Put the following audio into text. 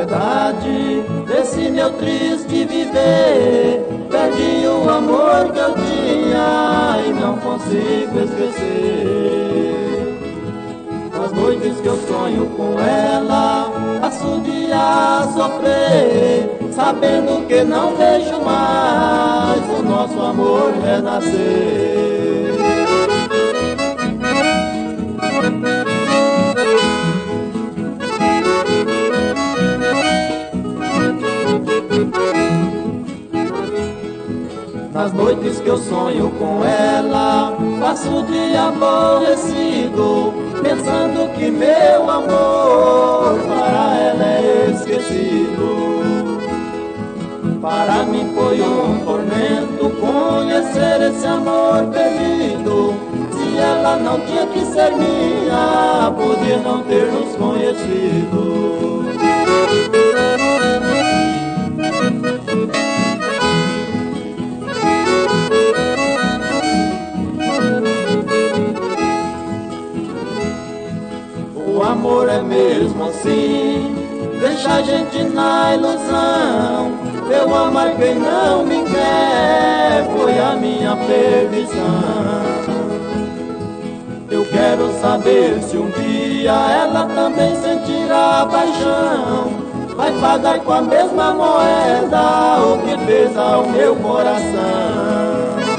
piedade desse meu triste viver. Perdi o amor que eu tinha e não consigo esquecer. As noites que eu sonho com ela, passo o dia a sofrer, sabendo que não vejo mais o nosso amor renascer. Nas noites que eu sonho com ela, passo o dia aborrecido, pensando que meu amor para ela é esquecido. Para mim foi um tormento conhecer esse amor perdido. Se ela não tinha que ser minha, podia não ter nos conhecido. O amor é mesmo assim, deixa a gente na ilusão. Eu amar quem não me quer foi a minha perdição. Eu quero saber se um dia ela também sentirá paixão. Vai pagar com a mesma moeda o que fez ao meu coração.